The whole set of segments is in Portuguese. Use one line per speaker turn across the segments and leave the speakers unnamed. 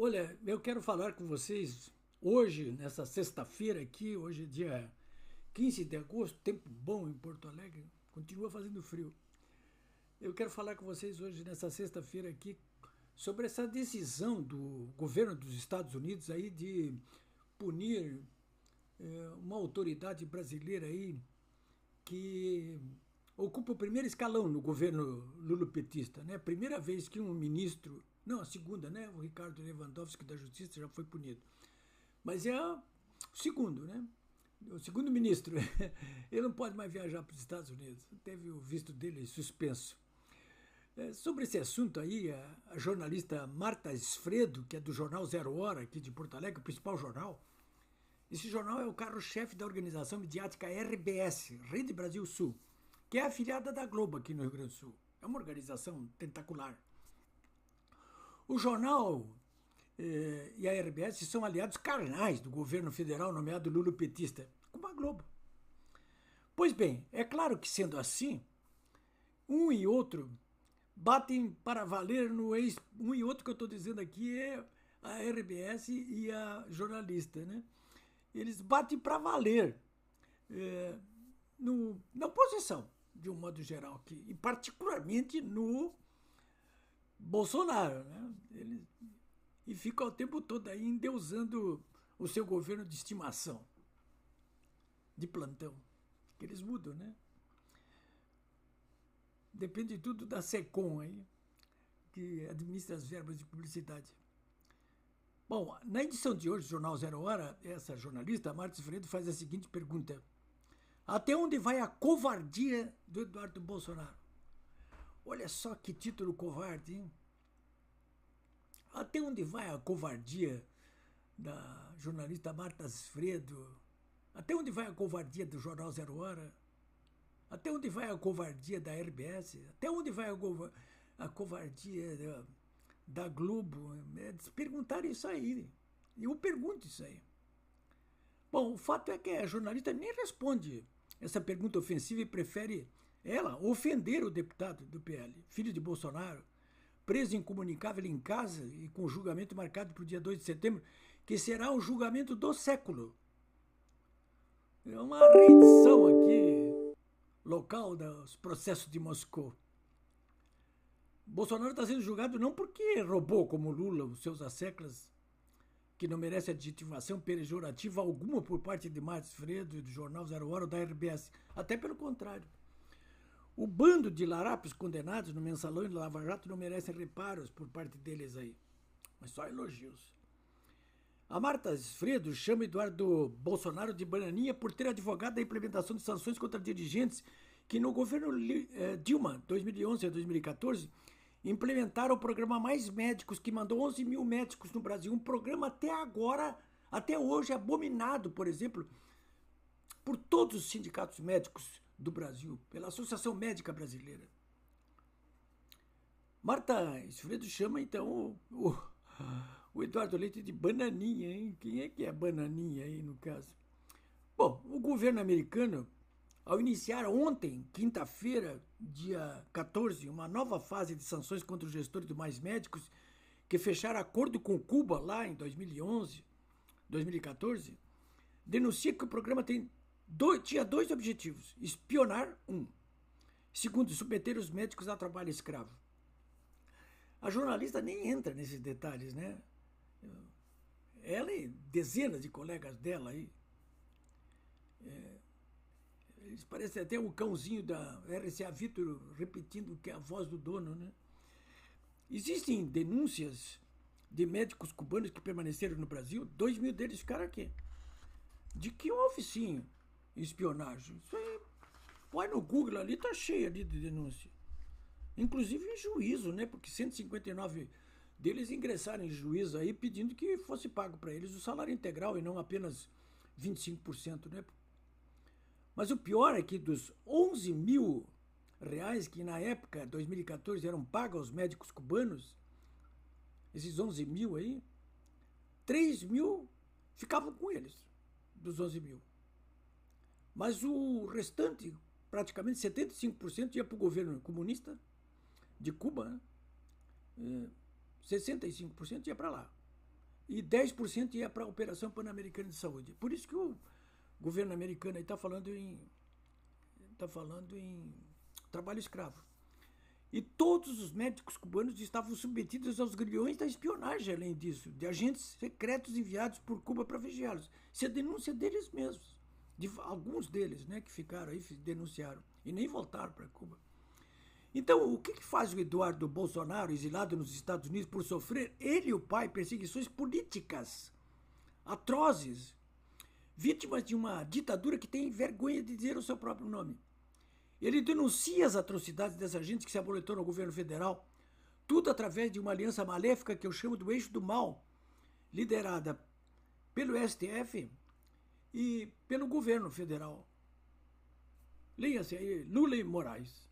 Olha, eu quero falar com vocês hoje, nessa sexta-feira aqui, hoje é dia 15 de agosto, tempo bom em Porto Alegre, continua fazendo frio. Eu quero falar com vocês hoje, nessa sexta-feira aqui, sobre essa decisão do governo dos Estados Unidos aí de punir uma autoridade brasileira aí que ocupa o primeiro escalão no governo lulopetista, né? Primeira vez que um ministro, não, a segunda, né? O Ricardo Lewandowski da Justiça já foi punido. Mas é o segundo, né? O segundo ministro. Ele não pode mais viajar para os Estados Unidos. Teve o visto dele suspenso. Sobre esse assunto aí, a jornalista Marta Esfredo, que é do jornal Zero Hora, aqui de Porto Alegre, o principal jornal, esse jornal é o carro-chefe da organização midiática RBS, Rede Brasil Sul, que é afiliada da Globo aqui no Rio Grande do Sul. É uma organização tentacular. O jornal e a RBS são aliados carnais do governo federal nomeado lulopetista, como a Globo. Pois bem, é claro que sendo assim, um e outro batem para valer no ex... Um e outro que eu estou dizendo aqui é a RBS e a jornalista, né? Eles batem para valer na oposição, de um modo geral, aqui, e particularmente no Bolsonaro, né? E ficam o tempo todo aí endeusando o seu governo de estimação, de plantão, que eles mudam, né? Depende tudo da SECOM aí, que administra as verbas de publicidade. Bom, na edição de hoje do Jornal Zero Hora, essa jornalista, Marta Fredo, faz a seguinte pergunta: até onde vai a covardia do Eduardo Bolsonaro? Olha só que título covarde, hein? Até onde vai a covardia da jornalista Marta Fredo? Até onde vai a covardia do Jornal Zero Hora? Até onde vai a covardia da RBS? Até onde vai a covardia da Globo? Perguntaram isso aí. Eu pergunto isso aí. Bom, o fato é que a jornalista nem responde essa pergunta ofensiva e prefere ela ofender o deputado do PL, filho de Bolsonaro, preso incomunicável em casa e com julgamento marcado para o dia 2 de setembro, que será o julgamento do século. É uma reedição aqui local dos processos de Moscou. Bolsonaro está sendo julgado não porque roubou, como Lula, os seus asseclas, que não merece adjetivação pejorativa alguma por parte de Marta Fredo e do Jornal Zero Hora ou da RBS. Até pelo contrário. O bando de larápios condenados no Mensalão e no Lava Jato não merecem reparos por parte deles aí, mas só elogios. A Marta Fredo chama Eduardo Bolsonaro de bananinha por ter advogado a implementação de sanções contra dirigentes que no governo Dilma, 2011 a 2014, implementaram o programa Mais Médicos, que mandou 11 mil médicos no Brasil. Um programa até agora, até hoje, abominado, por exemplo, por todos os sindicatos médicos do Brasil, pela Associação Médica Brasileira. Marta Fredo chama, então, o Eduardo Leite de bananinha, hein? Quem é que é bananinha aí, no caso? Bom, o governo americano, ao iniciar ontem, quinta-feira, dia 14, uma nova fase de sanções contra os gestores do Mais Médicos, que fecharam acordo com Cuba lá em 2011, 2014, denuncia que o programa tinha dois objetivos: espionar, segundo, submeter os médicos a trabalho escravo. A jornalista nem entra nesses detalhes, né? Ela e dezenas de colegas dela aí, eles parecem até o cãozinho da RCA Vítor repetindo que é a voz do dono, né? Existem denúncias de médicos cubanos que permaneceram no Brasil, 2 mil deles ficaram aqui, de que houve sim espionagem. Isso aí, vai no Google ali, tá cheio ali de denúncia. Inclusive em juízo, né? Porque 159 deles ingressaram em juízo aí pedindo que fosse pago para eles o salário integral e não apenas 25%, né? Mas o pior é que dos 11 mil reais que na época, 2014, eram pagos aos médicos cubanos, esses 11 mil aí, 3 mil ficavam com eles, dos 11 mil. Mas o restante, praticamente 75%, ia para o governo comunista de Cuba, né? 65% ia para lá. e 10% ia para a Operação Pan-Americana de Saúde. Por isso que o governo americano está falando em trabalho escravo. E todos os médicos cubanos estavam submetidos aos grilhões da espionagem, além disso, de agentes secretos enviados por Cuba para vigiá-los. Isso é denúncia deles mesmos, de alguns deles, né, que ficaram aí, denunciaram, e nem voltaram para Cuba. Então, o que faz o Eduardo Bolsonaro, exilado nos Estados Unidos, por sofrer, ele e o pai, perseguições políticas atrozes, vítimas de uma ditadura que tem vergonha de dizer o seu próprio nome? Ele denuncia as atrocidades dessa gente que se aboletou no governo federal, tudo através de uma aliança maléfica que eu chamo do eixo do mal, liderada pelo STF e pelo governo federal. Leia-se aí, Lula e Moraes.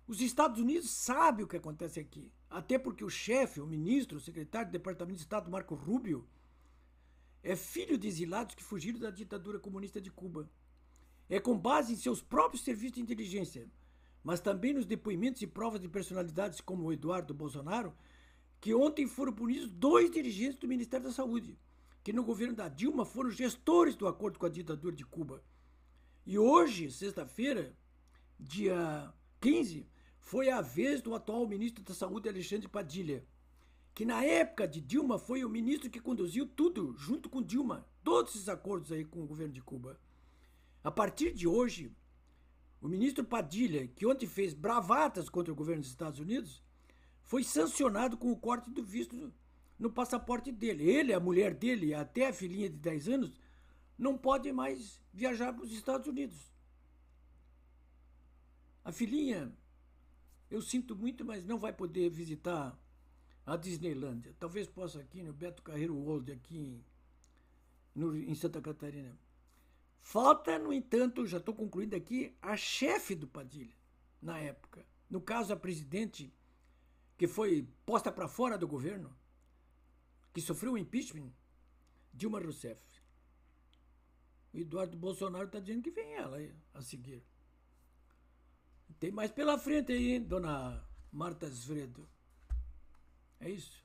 Os Estados Unidos sabem o que acontece aqui, até porque o chefe, o ministro, o secretário do Departamento de Estado, Marco Rubio, é filho de exilados que fugiram da ditadura comunista de Cuba. É com base em seus próprios serviços de inteligência, mas também nos depoimentos e provas de personalidades como o Eduardo Bolsonaro, que ontem foram punidos 2 dirigentes do Ministério da Saúde, que no governo da Dilma foram gestores do acordo com a ditadura de Cuba. E hoje, sexta-feira, dia 15, foi a vez do atual ministro da Saúde, Alexandre Padilha, que na época de Dilma foi o ministro que conduziu tudo, junto com Dilma, todos esses acordos aí com o governo de Cuba. A partir de hoje, o ministro Padilha, que ontem fez bravatas contra o governo dos Estados Unidos, foi sancionado com o corte do visto no passaporte dele. Ele, a mulher dele e até a filhinha de 10 anos não podem mais viajar para os Estados Unidos. A filhinha, eu sinto muito, mas não vai poder visitar a Disneylândia. Talvez possa aqui no Beto Carreiro World, aqui em Santa Catarina. Falta, no entanto, já estou concluindo aqui, a chefe do Padilha, na época. No caso, a presidente, que foi posta para fora do governo, que sofreu o impeachment, Dilma Rousseff. O Eduardo Bolsonaro está dizendo que vem ela aí, a seguir. Tem mais pela frente aí, hein, dona Marta Svredo. É isso.